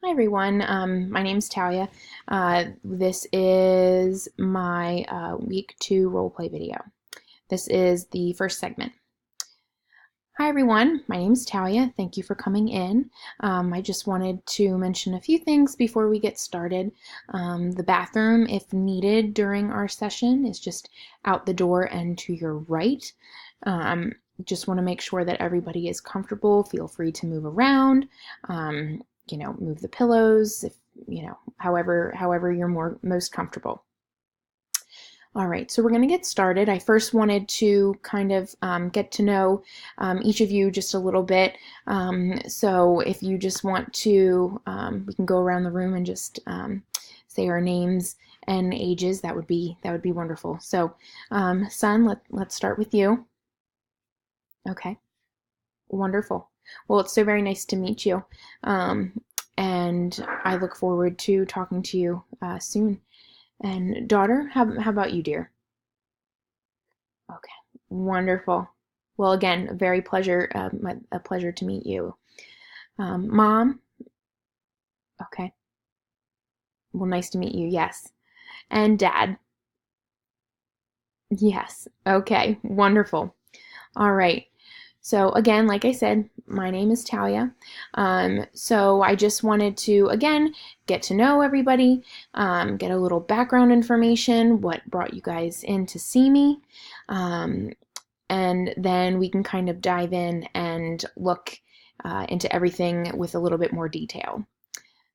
Hi everyone, my name's Talia. This is my week 2 roleplay video. This is the first segment. Hi everyone, my name's Talia. Thank you for coming in. I just wanted to mention a few things before we get started. The bathroom, if needed during our session, is just out the door and to your right. Just want to make sure that everybody is comfortable. Feel free to move around. Move the pillows, if however you're most comfortable. All right, so we're going to get started. I first wanted to kind of get to know each of you just a little bit. So if you just want to, we can go around the room and just say our names and ages. That would be wonderful. So, Son, let's start with you. Okay, wonderful. Well, it's so very nice to meet you. And I look forward to talking to you soon. And daughter, how about you, dear? Okay, wonderful. Well, again, a very pleasure, a pleasure to meet you. Mom, okay. Well, nice to meet you. Yes. And Dad, yes. Okay, wonderful. All right. So again, like I said, my name is Talia. So I just wanted to, again, get to know everybody, get a little background information, what brought you guys in to see me, and then we can kind of dive in and look into everything with a little bit more detail.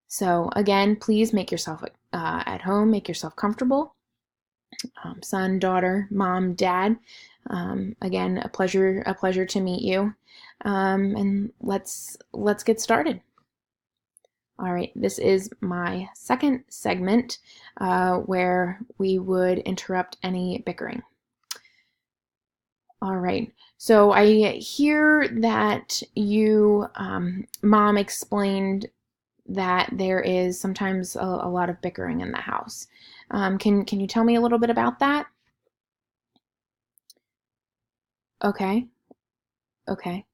So again, please make yourself at home, make yourself comfortable. Son, daughter, mom, dad. Again, a pleasure to meet you. And let's get started. All right, this is my second segment where we would interrupt any bickering. All right, so I hear that you, Mom explained that there is sometimes a lot of bickering in the house. Can you tell me a little bit about that? Okay. Okay.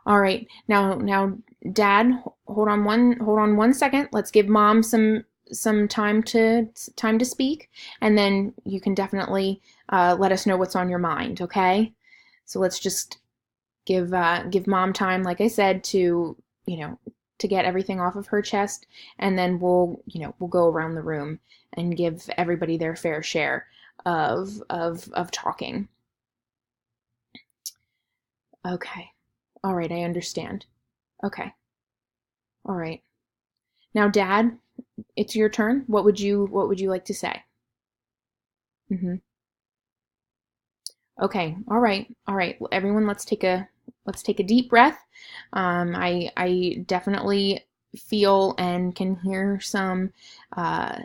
All right. Now, Dad, hold on one second. Let's give Mom some time to speak, and then you can definitely let us know what's on your mind. Okay. So let's just give Mom time, like I said, to to get everything off of her chest, and then we'll go around the room and give everybody their fair share of talking. Okay. All right, I understand. Okay. All right. Now, Dad, it's your turn. What would you like to say? Mm-hmm. Okay. All right. All right. Well, everyone, let's take a deep breath. I definitely feel and can hear uh,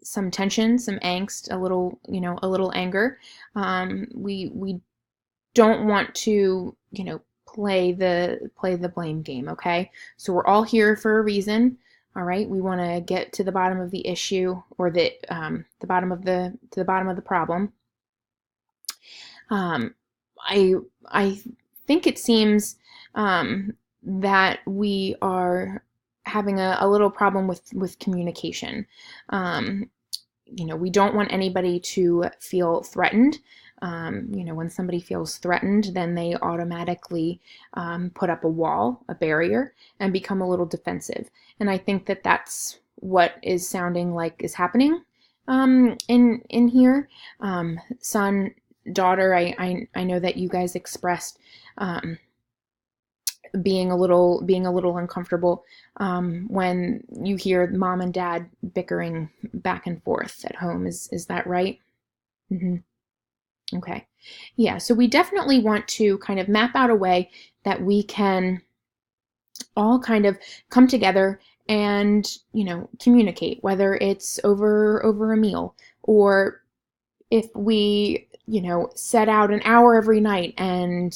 some tension, some angst, a little anger. We don't want to, play the blame game, okay? So we're all here for a reason, all right? We want to get to the bottom of the issue, or the bottom of the bottom of the problem. Um, I I think it seems that we are having a little problem with communication. Um, we don't want anybody to feel threatened. When somebody feels threatened, then they automatically put up a wall, a barrier, and become a little defensive. And I think that that's what is sounding like is happening in here. Son, daughter, I know that you guys expressed um, being a little uncomfortable when you hear mom and dad bickering back and forth at home. Is that right? Mm-hmm. Okay. Yeah, so we definitely want to kind of map out a way that we can all kind of come together and, communicate, whether it's over a meal, or if we, set out an hour every night and,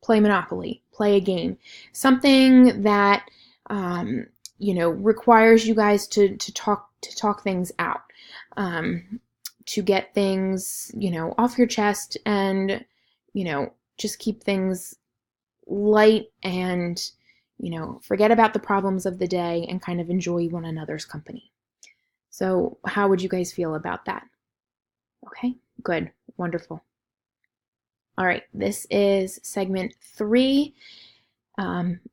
play Monopoly, play a game, something that requires you guys to talk things out, to get things off your chest, and just keep things light and forget about the problems of the day and kind of enjoy one another's company. So how would you guys feel about that? Okay, good, wonderful. All right, this is segment 3,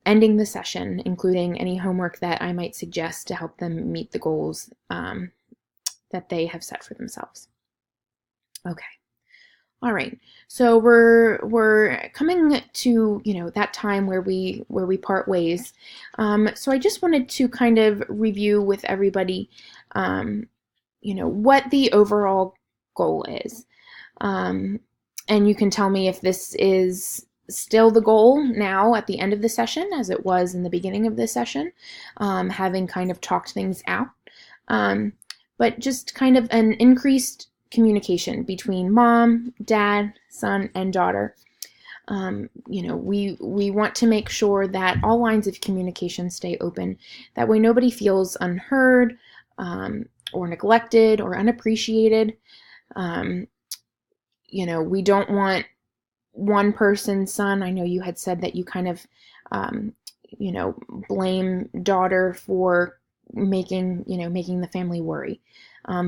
ending the session, including any homework that I might suggest to help them meet the goals that they have set for themselves. Okay. All right. So we're coming to, that time where we part ways. So I just wanted to kind of review with everybody, what the overall goal is. And you can tell me if this is still the goal now at the end of the session as it was in the beginning of the session, having kind of talked things out. But just kind of an increased communication between mom, dad, son, and daughter. We want to make sure that all lines of communication stay open. That way nobody feels unheard, or neglected or unappreciated. We don't want one person's son. I know you had said that you kind of, blame daughter for making the family worry.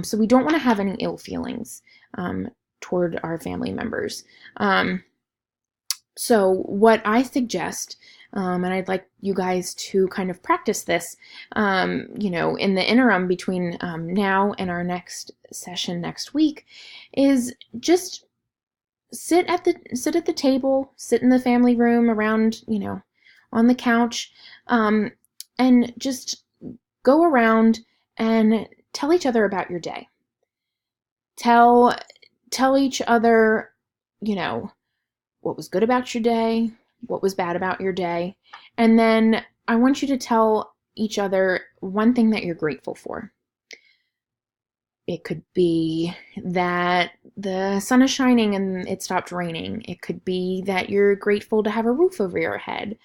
So we don't want to have any ill feelings toward our family members. So what I suggest, and I'd like you guys to kind of practice this, in the interim between now and our next session next week, is just sit at the table, sit in the family room around, on the couch, and just go around and tell each other about your day. Tell each other, what was good about your day, what was bad about your day, and then I want you to tell each other one thing that you're grateful for. It could be that the sun is shining and it stopped raining. It could be that you're grateful to have a roof over your head,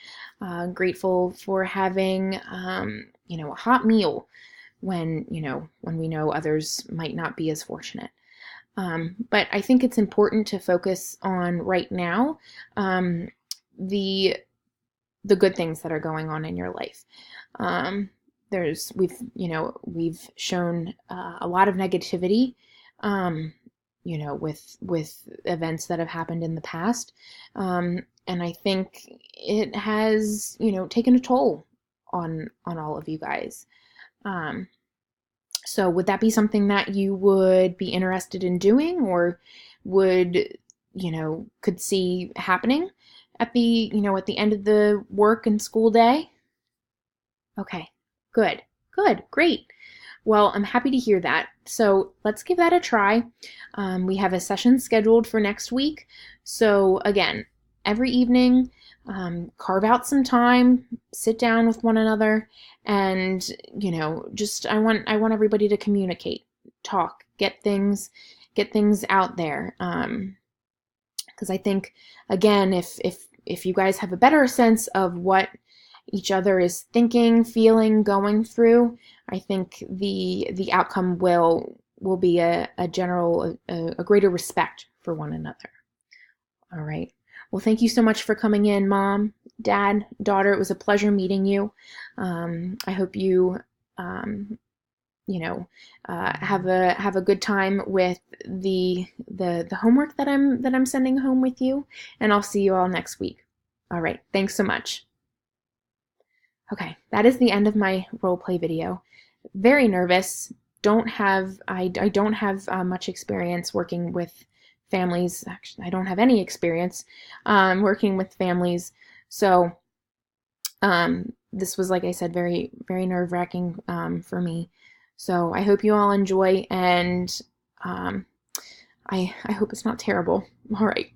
grateful for having, a hot meal when we know others might not be as fortunate. But I think it's important to focus on right now, the good things that are going on in your life. We've shown a lot of negativity, with events that have happened in the past, and I think it has taken a toll on all of you guys. So would that be something that you would be interested in doing, or could see happening at the end of the work and school day? Okay, good, great. Well, I'm happy to hear that. So let's give that a try. We have a session scheduled for next week. So again, every evening, carve out some time, sit down with one another, and I want everybody to communicate, talk, get things out there. Because I think, again, if you guys have a better sense of what each other is thinking, feeling, going through, I think the outcome will be a greater respect for one another. All right. Well, thank you so much for coming in, Mom, Dad, daughter. It was a pleasure meeting you. I hope you, have a good time with the homework that I'm sending home with you, and I'll see you all next week. All right. Thanks so much. Okay, that is the end of my role play video. Very nervous. I don't have much experience working with families. Actually, I don't have any experience working with families. So this was, like I said, very, very nerve-wracking for me. So I hope you all enjoy, and I hope it's not terrible. All right.